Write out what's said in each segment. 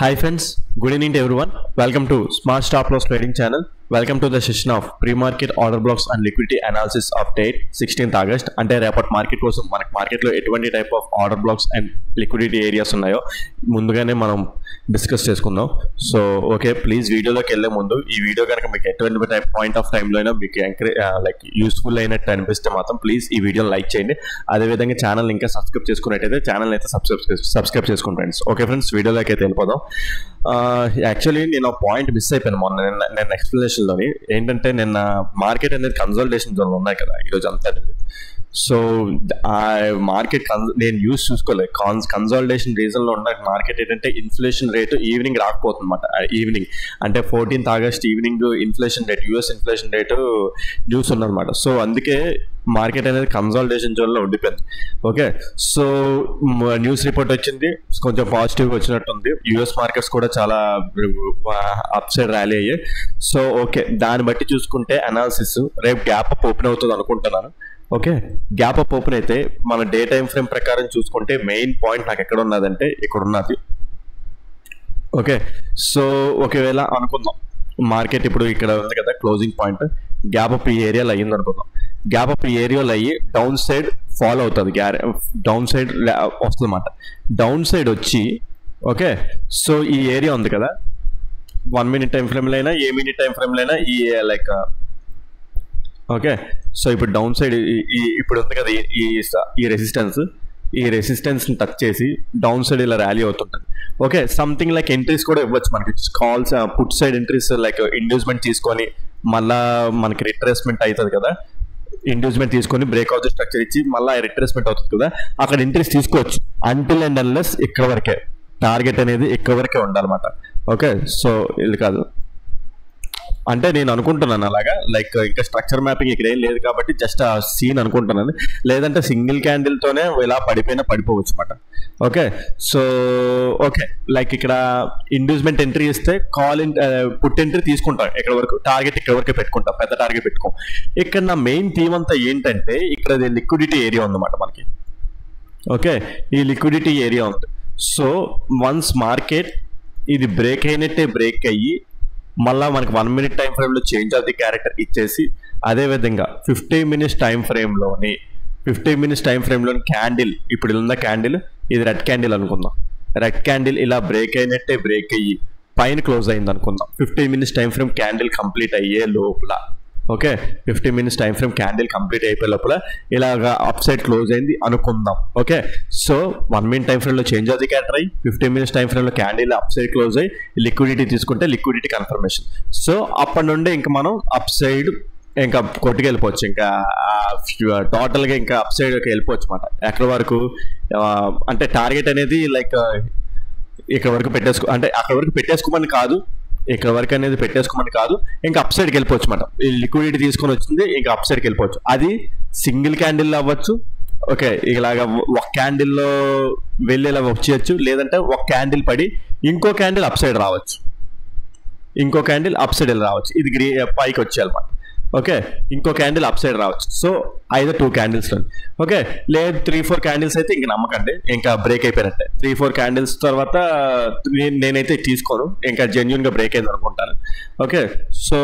Hi friends, good evening to everyone. Welcome to Smart Stop Loss Trading Channel. Welcome to the session of pre-market order blocks and liquidity analysis of date 16th August. అంటే రేపటి market కోసం మనకి మార్కెట్లో ఎటువంటి type of order blocks and liquidity areas ఉన్నాయో ముందుగానే మనం discuss చేసుకుందాం. సో ఓకే, ప్లీజ్ వీడియోలోకి వెళ్ళే ముందు ఈ వీడియో కనుక మీకు ఎటువంటి టైప్ పాయింట్ ఆఫ్ టైంలో అయినా మీకు లైక్ యూస్ఫుల్ అయినట్టు అనిపిస్తే మాత్రం ప్లీజ్ ఈ వీడియోని లైక్ చేయండి. అదేవిధంగా ఛానల్ ఇంకా సబ్స్క్రైబ్ చేసుకున్నట్టయితే ఛానల్ అయితే సబ్స్క్రైబ్ చేసుకోండి ఫ్రెండ్స్. ఓకే ఫ్రెండ్స్, వీడియోలోకి అయితే వెళ్ళిపోదాం. యాక్చువల్లీ నేను పాయింట్ మిస్ అయిపోయాను మొన్న ఎక్స్ప్లెనేషన్లోని. ఏంటంటే నిన్న మార్కెట్ అనేది కన్సల్టేషన్ జోన్లో ఉన్నాయి కదా ఈరోజు అంతా. సో ఆ మార్కెట్ నేను యూస్ చూసుకోలేదు. కన్సల్టేషన్ రీజన్లో ఉన్న మార్కెట్ ఏంటంటే ఇన్ఫ్లేషన్ రేటు ఈవినింగ్ రాకపోతుంది అనమాట. ఈవినింగ్ అంటే 14th August evening inflation rate, US inflation rate news ఉన్నదన్నమాట. సో అందుకే మార్కెట్ అనేది కన్సల్టేషన్ జోన్లో ఉండిపోయింది. ఓకే, సో న్యూస్ రిపోర్ట్ వచ్చింది, కొంచెం పాజిటివ్గా వచ్చినట్టుంది. యూఎస్ మార్కెట్స్ కూడా చాలా అప్ సైడ్ ర్యాలీ అయ్యాయి. సో ఓకే, దాన్ని బట్టి చూసుకుంటే అనాలిసిస్ రేపు గ్యాప్ అప్ ఓపెన్ అవుతుంది అనుకుంటున్నాను. ఓకే, గ్యాప్ అప్ ఓపెన్ అయితే మన డే టైం ఫ్రేమ్ ప్రకారం చూసుకుంటే మెయిన్ పాయింట్ నాకు ఎక్కడ ఉన్నదంటే ఇక్కడ ఉన్నది. ఓకే, సో ఒకవేళ అనుకుందాం మార్కెట్ ఇప్పుడు ఇక్కడ ఉంది కదా క్లోజింగ్ పాయింట్, గ్యాప్ అప్ ఈ ఏరియాలో అయ్యింది అనుకుందాం. గ్యాప్ అప్ ఈ ఏరియాలో అయ్యి డౌన్ సైడ్ ఫాలో అవుతుంది, డౌన్ సైడ్ వస్తుంది అన్నమాట. డౌన్ సైడ్ వచ్చి ఓకే, సో ఈ ఏరియా ఉంది కదా 1 minute టైం ఫ్రేమ్లో అయినా ఏ మినిట్ టైం ఫ్రేమ్లో అయినా ఈ లైక్ ఓకే, సో ఇప్పుడు డౌన్ సైడ్ ఇప్పుడు ఉంది కదా ఈ రెసిస్టెన్స్ని టచ్ చేసి డౌన్ సైడ్ ఇలా ర్యాలీ అవుతుంటుంది. ఓకే, సంథింగ్ లైక్ ఎంట్రీస్ కూడా ఇవ్వచ్చు మనకి, calls put side entries like inducement తీసుకొని మళ్ళీ మనకి రిట్రేస్మెంట్ అవుతుంది కదా, ఇండ్యూస్మెంట్ తీసుకొని బ్రేక్అవుట్ స్ట్రక్చర్ ఇచ్చి మళ్ళీ రిట్రేస్మెంట్ అవుతుంది కదా, అక్కడ ఎంట్రీస్ తీసుకోవచ్చు. అంటిల్ అండ్ అన్లెస్ ఇక్కడ వరకే టార్గెట్ అనేది ఇక్కడ వరకే ఉండాలన్నమాట. ఓకే, సో ఇది కాదు అంటే నేను అనుకుంటున్నాను అలాగా, లైక్ ఇంకా స్ట్రక్చర్ మ్యాపింగ్ ఇక్కడ ఏం లేదు కాబట్టి జస్ట్ ఆ సీన్ అనుకుంటున్నాను. లేదంటే సింగిల్ క్యాండిల్తోనే ఇలా పడిపోయినా పడిపోవచ్చు అనమాట. ఓకే, సో ఓకే, లైక్ ఇక్కడ ఇండ్యూస్మెంట్ ఎంట్రీ ఇస్తే పుట్ ఎంట్రీ తీసుకుంటాం, ఇక్కడ వరకు టార్గెట్ ఇక్కడ వరకు పెట్టుకుంటాం, పెద్ద టార్గెట్ పెట్టుకోం. ఇక్కడ నా మెయిన్ థీమ్ అంతా ఏంటంటే ఇక్కడ లిక్విడిటీ ఏరియా ఉందన్నమాట మనకి. ఓకే, ఈ లిక్విడిటీ ఏరియా ఉంది. సో వన్స్ మార్కెట్ ఇది బ్రేక్ అయినట్టే బ్రేక్ అయ్యి మళ్ళీ మనకి 1 minute టైం ఫ్రేమ్లో చేంజ్ ఆఫ్ ది క్యారెక్టర్ ఇచ్చేసి అదేవిధంగా 15 minutes టైం ఫ్రేమ్లోని క్యాండిల్, ఇప్పుడు ఉన్న క్యాండిల్ ఇది రెడ్ క్యాండిల్ అనుకుందాం. రెడ్ క్యాండిల్ ఇలా బ్రేక్ అయినట్టే బ్రేక్ అయ్యి పైన క్లోజ్ అయింది అనుకుందాం. 15 minutes time frame candle complete అయ్యే లోపల, okay 15 minutes time frame candle complete అయిపోయే లోపల ఇలాగా అప్ సైడ్ క్లోజ్ అయింది అనుకుందాం. ఓకే, సో 1 minute టైం ఫ్రేమ్లో చేంజ్ ఆఫ్ ది క్యారెక్టర్ అయ్యి 15 minutes టైం ఫ్రేమ్లో క్యాండిల్ అప్ సైడ్ క్లోజ్ అయ్యి లిక్విడిటీ తీసుకుంటే లిక్విడిటీ కన్ఫర్మేషన్. సో అప్పటి నుండి ఇంకా మనం అప్ సైడ్ ఇంకా కొట్టుకెళ్ళిపోవచ్చు, ఇంకా టోటల్గా ఇంకా అప్ సైడ్కి వెళ్ళిపోవచ్చు అనమాట. ఎక్కడి వరకు అంటే టార్గెట్ అనేది లైక్ ఇక్కడ వరకు అంటే అక్కడ వరకు పెట్టేసుకోమని కాదు, ఇక్కడ వరకు అనేది పెట్టేసుకోమని కాదు, ఇంకా అప్ సైడ్కి వెళ్ళిపోవచ్చు అనమాట. ఈ లిక్విడిటీ తీసుకొని వచ్చింది ఇంకా అప్ సైడ్కి వెళ్ళిపోవచ్చు. అది సింగిల్ క్యాండిల్ అవ్వచ్చు. ఓకే, ఇలాగా ఒక క్యాండిల్లో వెళ్ళి ఇలా వచ్చేయచ్చు, లేదంటే ఒక క్యాండిల్ పడి ఇంకో క్యాండిల్ అప్ సైడ్ రావచ్చు, ఇంకో క్యాండిల్ అప్ సైడ్ వెళ్ళి రావచ్చు, ఇది పైకి వచ్చేయాలన్నమాట. ఓకే, ఇంకో క్యాండిల్ అప్ సైడ్ రావచ్చు. So either 2 candlesలో. ఓకే, లేదు 3-4 candles అయితే ఇంక నమ్మకండి, ఇంకా బ్రేక్ అయిపోయినట్టే. 3-4 candles తర్వాత నేనైతే తీసుకోను, ఇంకా జెన్యున్గా బ్రేక్ అయింది అనుకుంటాను. ఓకే, సో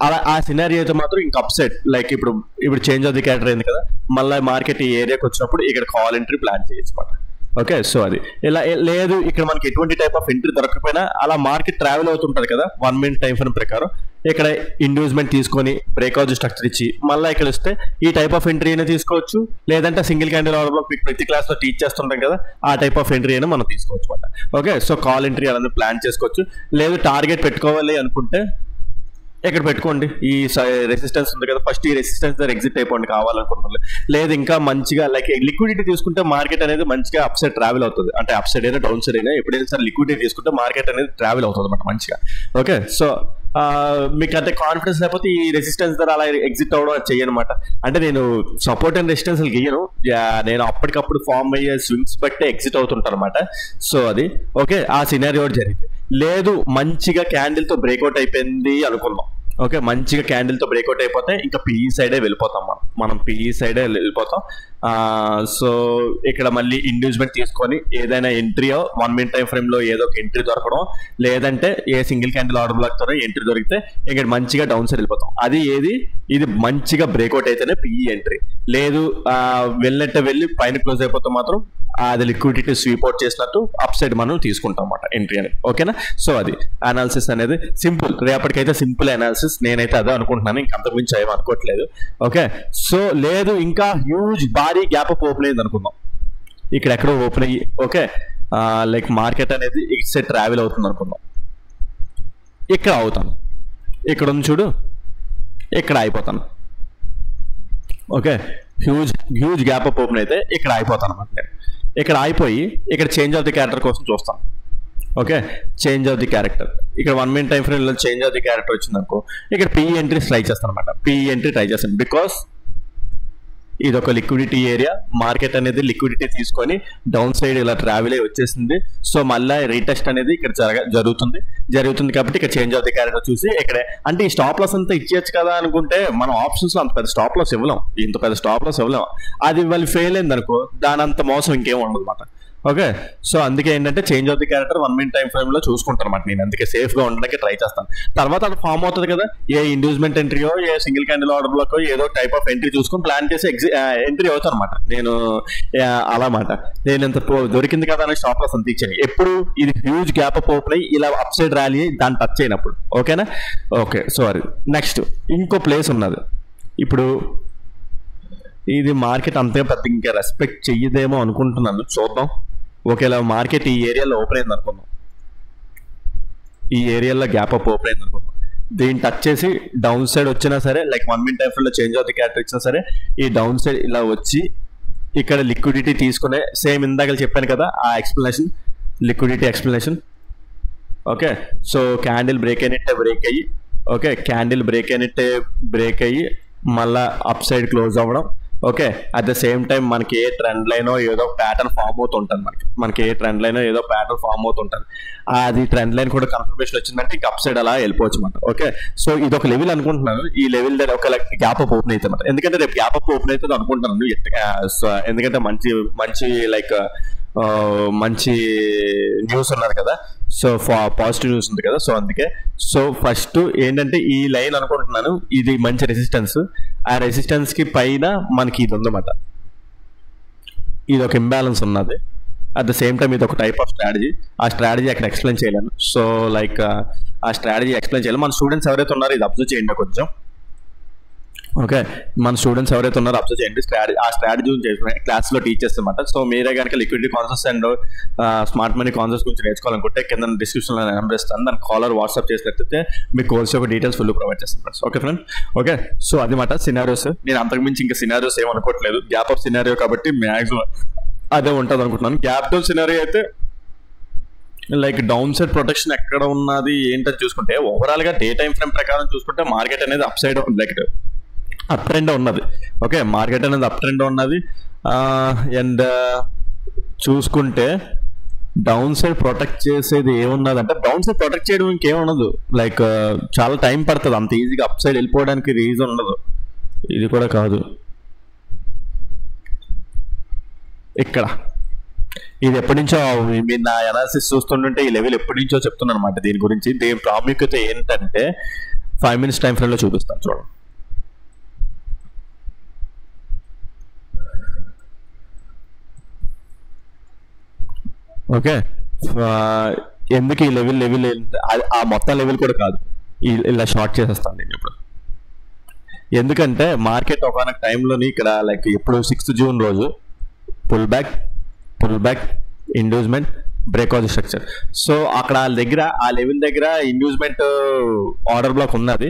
అలా ఆ సినారీ అయితే మాత్రం ఇంకా అప్ సైడ్ లైక్ ఇప్పుడు చేంజ్ ఆఫ్ ది క్యారెక్టర్ అయింది కదా, మళ్ళీ మార్కెట్ ఈ ఏరియాకి వచ్చినప్పుడు ఇక్కడ కాల్ ఎంట్రీ ప్లాన్ చేయొచ్చు అనమాట. ఓకే, సో అది ఇలా లేదు ఇక్కడ మనకి ఎటువంటి టైప్ ఆఫ్ ఎంట్రీ దొరకకపోయినా అలా మార్కెట్ ట్రావెల్ అవుతుంటుంది కదా 1 minute టైం ఫ్రేమ్ ప్రకారం, ఇక్కడ ఇండ్యూస్మెంట్ తీసుకొని బ్రేక్అవుట్ స్ట్రక్చర్ ఇచ్చి మళ్ళీ ఇక్కడ వస్తే ఈ టైప్ ఆఫ్ ఎంట్రీ అయినా తీసుకోవచ్చు, లేదంటే సింగిల్ క్యాండిల్ ఆర్డర్ బ్లాక్ ప్రతి క్లాస్లో టీచ్ చేస్తుంటాం కదా ఆ టైప్ ఆఫ్ ఎంట్రీ అయినా మనం తీసుకోవచ్చు అనమాట. ఓకే, సో కాల్ ఎంట్రీ అలానే ప్లాన్ చేసుకోవచ్చు. లేదు టార్గెట్ పెట్టుకోవాలి అనుకుంటే ఇక్కడ పెట్టుకోండి, ఈ రెసిస్టెన్స్ ఉంది కదా, ఫస్ట్ ఈ రెసిస్టెన్స్ దగ్గర ఎగ్జిట్ అయిపోండి కావాలనుకుంటున్నారు. లేదు ఇంకా మంచిగా లైక్ లిక్విడిటీ తీసుకుంటే మార్కెట్ అనేది మంచిగా అప్ సైడ్ ట్రావెల్ అవుతుంది, అంటే అప్ సైడ్ అయినా డౌన్ సైడ్ అయినా ఎప్పుడైనా సరే లిక్విడిటీ తీసుకుంటే మార్కెట్ అనేది ట్రావెల్ అవుతుంది అనమాట మంచిగా. ఓకే, సో మీకు అంటే కాన్ఫిడెన్స్ లేకపోతే ఈ రెసిస్టెన్స్ ద్వారా అలా ఎగ్జిట్ అవ్వడం చేయనమాట. అంటే నేను సపోర్ట్ అండ్ రెసిస్టెన్స్ గీయను, నేను అప్పటికప్పుడు ఫామ్ అయ్యే స్వింగ్స్ బట్టే ఎగ్జిట్ అవుతుంటాను అనమాట. సో అది ఓకే, ఆ సినారియో జరిగింది. లేదు మంచిగా క్యాండిల్తో బ్రేక్అవుట్ అయిపోయింది అనుకుందాం. ఓకే, మంచిగా క్యాండిల్తో బ్రేక్అవుట్ అయిపోతే ఇంకా పిఈ సైడే వెళ్ళిపోతాం, మనం పిఈ సైడే వెళ్ళిపోతాం. సో ఇక్కడ మళ్ళీ ఇండివిజువల్ తీసుకొని ఏదైనా ఎంట్రీయో 1 minute టైం ఫ్రేమ్లో ఏదో ఒక ఎంట్రీ దొరకడం, లేదంటే ఏ సింగిల్ క్యాండిల్ ఆర్డర్ బ్లాక్తో ఎంట్రీ దొరికితే ఇక్కడ మంచిగా డౌన్ సైడ్ వెళ్ళిపోతాం. అది ఇది మంచిగా బ్రేక్అవుట్ అయితేనే పిఈ ఎంట్రీ. లేదు వెళ్ళి పైన క్లోజ్ అయిపోతే మాత్రం అది లిక్విడిటీ స్వీప్ అవుట్ చేసినట్టు అప్ సైడ్ మనం తీసుకుంటాం అన్నమాట ఎంట్రీ అనేది. ఓకేనా? సో అది అనాలిసిస్ అనేది సింపుల్, రేపటికైతే సింపుల్ అనాలిసిస్. నేనైతే అదే అనుకుంటున్నాను, ఇంకంతకు మించి ఏం అనుకోవట్లేదు. ఓకే, సో లేదు ఇంకా హ్యూజ్ భారీ గ్యాప్ అప్ ఓపెన్ అయింది అనుకుందాం. ఇక్కడ ఎక్కడో ఓపెన్ అయ్యి ఓకే లైక్ మార్కెట్ అనేది ఇట్ సైడ్ ట్రావెల్ అవుతుంది అనుకుందాం. ఇక్కడ అవుతాను, ఇక్కడ ఉంది చూడు, ఇక్కడ అయిపోతాను. Okay, huge gap up open అయితే ఇక్కడ అయిపోతాను అన్నమాట. నేను ఇక్కడ అయిపోయి ఇక్కడ చేంజ్ ఆఫ్ ది క్యారెక్టర్ కోసం చూస్తాను. Okay, change of the character ఇక్కడ 1 minute టైం ఫ్రేమ్లో చేంజ్ ఆఫ్ ది క్యారెక్టర్ వచ్చింది అనుకో, ఇక్కడ పిఈ ఎంట్రీ ట్రై చేస్తాను అనమాట. పిఈ ఎంట్రీ ట్రై చేస్తాను బికాస్ ఇది ఒక లిక్విడిటీ ఏరియా. మార్కెట్ అనేది లిక్విడిటీ తీసుకొని డౌన్ సైడ్ ఇలా ట్రావెల్ అయ్యి వచ్చేసింది. సో మళ్ళీ రీటెస్ట్ అనేది ఇక్కడ జరుగుతుంది కాబట్టి ఇక్కడ చేంజ్ ఆఫ్ ది క్యారెక్టర్ చూసి ఇక్కడ అంటే ఈ స్టాప్ లాస్ అంతా ఇచ్చేయచ్చు కదా అనుకుంటే మనం ఆప్షన్స్లో అంత పెద్ద స్టాప్ లాస్ ఇవ్వలేం, ఇంత పెద్ద స్టాప్ లాస్ ఇవ్వలేం. అది వాళ్ళు ఫెయిల్ అయింది అనుకో, దాని అంత మోసం ఇంకేం ఉండదు అనమాట. ఓకే, సో అందుకే ఏంటంటే change of the character 1 minute time ఫ్రేమ్లో చూసుకుంటాను అనమాట. నేను అందుకే సేఫ్గా ఉండడానికి ట్రై చేస్తాను. తర్వాత అది ఫామ్ అవుతుంది కదా, ఏ ఇండివిజువల్ ఎంట్రీయో a single candle order block ఏదో టైప్ ఆఫ్ ఎంట్రీ చూసుకొని ప్లాన్ చేసి ఎంట్రీ అవుతాను అనమాట. నేను అలా మాట నేను ఎంత దొరికింది కదా అని స్టాప్ లాస్ అంత ఇచ్చాను. ఎప్పుడు ఇది హ్యూజ్ గ్యాప్ అప్ ఓపెన్ అయ్యి ఇలా అప్ సైడ్ ర్యాలీ దాన్ని టచ్ అయినప్పుడు. ఓకేనా? Okay, sorry. నెక్స్ట్ ఇంకో ప్లేస్ ఉన్నది. ఇప్పుడు ఇది మార్కెట్ అంతగా పెద్ద ఇంకా రెస్పెక్ట్ చెయ్యదేమో అనుకుంటున్నాను, చూద్దాం. ఒకేలా మార్కెట్ ఈ ఏరియాలో ఓపెన్ అయింది అనుకుందాం, ఈ ఏరియాలో గ్యాప్ అప్ ఓపెన్ అయింది అనుకుందాం. దీన్ని టచ్ చేసి డౌన్ సైడ్ వచ్చినా సరే, లైక్ 1 minute టైం ఫ్రేమ్లో చేంజ్ ఆఫ్ ది క్యారెక్టర్ ఇచ్చినా సరే, ఈ డౌన్ సైడ్ ఇలా వచ్చి ఇక్కడ లిక్విడిటీ తీసుకునే సేమ్ ఇందాక చెప్పాను కదా ఆ explanation, liquidity explanation. Okay, so candle break అయ్యి ఓకే క్యాండిల్ బ్రేక్ అయ్యి మళ్ళీ అప్ సైడ్ క్లోజ్ అవ్వడం. Okay, at the same time మనకి ఏ ట్రెండ్ లైనో ఏదో ప్యాటర్న్ ఫామ్ అవుతుంటుంది. మనకి ఏ ట్రెండ్ లైనో ఏదో ప్యాటర్న్ ఫామ్ అవుతుంటుంది. అది ట్రెండ్ లైన్ కూడా కన్ఫర్మేషన్ వచ్చిందంటే ఇంకా అప్ సైడ్ అలా వెళ్ళిపోవచ్చు అనమాట. ఓకే, సో ఇది ఒక లెవెల్ అనుకుంటున్నాను. ఈ లెవెల్ దగ్గర ఒక గ్యాప్ అప్ ఓపెన్ అవుతుంది అనమాట. ఎందుకంటే రేపు గ్యాప్ అప్ ఓపెన్ అవుతుంది అనుకుంటున్నాను. ఎందుకంటే మంచి లైక్ మంచి న్యూస్ ఉన్నారు కదా, సో పాజిటివ్ న్యూస్ ఉంది కదా, సో అందుకే. సో ఫస్ట్ ఏంటంటే ఈ లైన్ అనుకుంటున్నాను ఇది మంచి రెసిస్టెన్స్. ఆ రెసిస్టెన్స్ కి పైన మనకి ఇది ఉందన్నమాట, ఇది ఒక ఇంబ్యాలెన్స్ ఉన్నది. అట్ ద సేమ్ టైం ఇది ఒక టైప్ ఆఫ్ స్ట్రాటజీ. ఆ స్ట్రాటజీ అక్కడ ఎక్స్ప్లెయిన్ చేయలేను. సో లైక్ ఆ స్ట్రాటజీ ఎక్స్ప్లెయిన్ చేయాలి. మన స్టూడెంట్స్ ఎవరైతే ఉన్నారో ఇది అబ్జర్వ్ చేయండి కొంచెం. ఓకే, మన స్టూడెంట్స్ ఎవరైతే ఉన్నారో అబ్జర్వ్ చేయండి. ఆ స్ట్రాటజీ క్లాస్లో టీచ్ చేస్తామన్నమాట. సో మీరే కనుక liquidity concepts and smart money concepts గురించి నేర్చుకోవాలనుకుంటే కింద డిస్క్రిప్షన్లో నెంబర్ ఇస్తాను, దాని కాలర్ వాట్సాప్ చేసినట్లయితే మీ కోర్స్ యొక్క డీటెయిల్స్ ఫుల్ ప్రొవైడ్ చేస్తాను. Okay friend. ఓకే, సో అది మాట సినారియోస్. నేను అంతకుమించి ఇంకా సినారియోస్ ఏమనుకోవట్లేదు. గ్యాప్ అప్ సినారియో కాబట్టి మ్యాక్సిమం అదే ఉంటుంది అనుకుంటున్నాను. గ్యాప్ డౌన్ సినారియో అయితే లైక్ డౌన్ సైడ్ ప్రొటెక్షన్ ఎక్కడ ఉన్నది ఏంటని చూసుకుంటే ఓవరాల్గా డే టైం ఫ్రేమ్ ప్రకారం చూసుకుంటే మార్కెట్ అనేది up side like up trend ఉన్నది. ఓకే, మార్కెట్ అనేది అప్ ట్రెండ్ ఉన్నది. అండ్ చూసుకుంటే డౌన్ సైడ్ ప్రొటెక్ట్ చేసేది ఏమున్నది అంటే డౌన్ సైడ్ ప్రొటెక్ట్ చేయడం ఇంకేమున్నదు, లైక్ చాలా టైం పడుతుంది. అంత ఈజీగా అప్ సైడ్ వెళ్ళిపోవడానికి రీజన్ ఉండదు. ఇది కూడా కాదు, ఇక్కడ ఇది ఎప్పటి నుంచో మీరు నా అనాలిసిస్ చూస్తుంటే ఈ లెవెల్ ఎప్పటి నుంచో చెప్తున్నాను అనమాట. దీని గురించి దీని ప్రాముఖ్యత ఏంటంటే 5 minutes టైం ఫ్రేమ్లో చూపిస్తాను చూడండి. ఓకే, ఎందుకు ఈ లెవెల్ ఆ మొత్తం లెవెల్ కూడా కాదు, ఇలా షార్ట్ చేసేస్తాను నేను ఇప్పుడు. ఎందుకంటే మార్కెట్ ఒకనొక టైంలోని ఇక్కడ లైక్ ఇప్పుడు 6th June రోజు pull back inducement breakout structure. So అక్కడ ఆ లెవెల్ దగ్గర ఇండ్యూస్మెంట్ ఆర్డర్ బ్లాక్ ఉన్నది.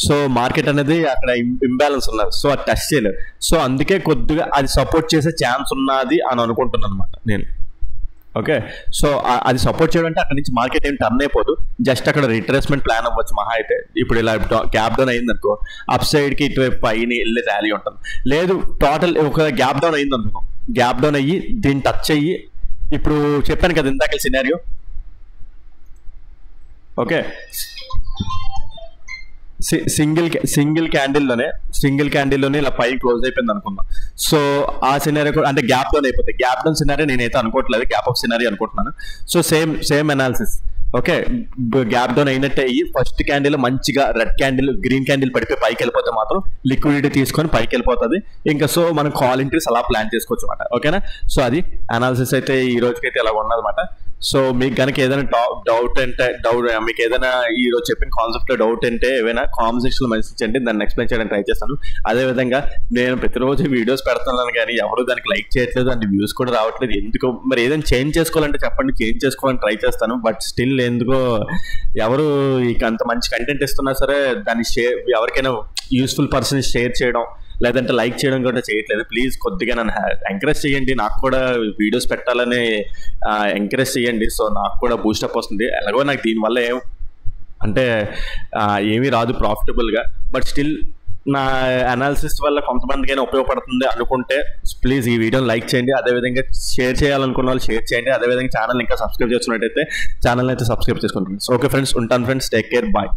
సో మార్కెట్ అనేది అక్కడ ఇంబ్యాలెన్స్ ఉన్నది. సో అది టచ్ చేయలేదు. సో అందుకే కొద్దిగా అది సపోర్ట్ చేసే ఛాన్స్ ఉన్నది అని అనుకుంటున్నాను అనమాట నేను. ఓకే, సో అది సపోర్ట్ చేయడం అంటే అక్కడ నుంచి మార్కెట్ ఏం టర్న్ అయిపోదు, జస్ట్ అక్కడ రిట్రేస్మెంట్ ప్లాన్ అవ్వచ్చు మహా అయితే. ఇప్పుడు ఇలా గ్యాప్ డౌన్ అయింది అనుకో, అప్ సైడ్కి ఇటువైపు పైన వెళ్ళే ర్యాలీ ఉంటుంది. లేదు టోటల్ ఒక గ్యాప్ డౌన్ అయింది అనుకో, గ్యాప్ డౌన్ అయ్యి దీన్ని టచ్ అయ్యి ఇప్పుడు చెప్పాను కదా ఇందాక సినారియో. ఓకే, సింగిల్ క్యాండిల్లోనే ఇలా పై క్లోజ్ అయిపోయింది అనుకుందాం. సో ఆ సినారీ కూడా అంటే గ్యాప్ డౌన్ అయిపోతుంది. గ్యాప్ డౌన్ సినారీ నేనైతే అనుకోవట్లేదు, గ్యాప్ అప్ సినారీ అనుకుంటున్నాను. So same analysis. Okay, gap down అయినట్టే అయ్యి ఫస్ట్ క్యాండిల్ మంచిగా రెడ్ క్యాండిల్ గ్రీన్ క్యాండిల్ పడిపోయి పైకి వెళ్ళిపోతే మాత్రం లిక్విడిటీ తీసుకొని పైకి వెళ్ళిపోతుంది. ఇంకా సో మనం కాల్ ఎంట్రీస్ అలా ప్లాన్ చేసుకోవచ్చు అనమాట. ఓకేనా? సో అది అనాలిసిస్ అయితే ఈ రోజుకైతే ఇలా ఉన్నదన్నమాట. సో మీకు కనుక ఏదైనా డౌట్ మీకు ఏదైనా ఈ రోజు చెప్పిన కాన్సెప్ట్ లో డౌట్ అంటే ఏమైనా కామెంట్ సెక్షన్ లో మెసేజ్ చేయండి, దాన్ని ఎక్స్ప్లెయిన్ చేయడానికి ట్రై చేస్తాను. అదేవిధంగా నేను ప్రతిరోజు వీడియోస్ పెడుతున్నాను కానీ ఎవరు దానికి లైక్ చేయట్లేదు, అండ్ వ్యూస్ కూడా రావట్లేదు. ఎందుకో మరి ఏదైనా చేంజ్ చేసుకోవాలంటే చెప్పండి, చేంజ్ చేసుకోవాలని ట్రై చేస్తాను. బట్ స్టిల్ ఎందుకో ఎవరు ఇక అంత మంచి కంటెంట్ ఇస్తున్నా సరే దాన్ని ఎవరికైనా యూస్ఫుల్ పర్సన్ షేర్ చేయడం లేదంటే లైక్ చేయడం కూడా చేయట్లేదు. ప్లీజ్ కొద్దిగా నన్ను ఎంకరేజ్ చేయండి, నాకు కూడా వీడియోస్ పెట్టాలని ఎంకరేజ్ చేయండి. సో నాకు కూడా బూస్టప్ వస్తుంది. ఎలాగో నాకు దీనివల్ల అంటే ఏమీ రాదు ప్రాఫిటబుల్గా, బట్ స్టిల్ నా అనాలిసిస్ వల్ల కొంతమందికైనా ఉపయోగపడుతుంది అనుకుంటే ప్లీజ్ ఈ వీడియోని లైక్ చేయండి. అదేవిధంగా షేర్ చేయాలనుకున్న వాళ్ళు షేర్ చేయండి. అదేవిధంగా ఛానల్ ఇంకా సబ్స్క్రైబ్ చేసుకున్నట్టయితే ఛానల్ అయితే సబ్స్క్రైబ్ చేసుకుంటాను. ఓకే ఫ్రెండ్స్, ఉంటాను ఫ్రెండ్స్, టేక్ కేర్, బాయ్.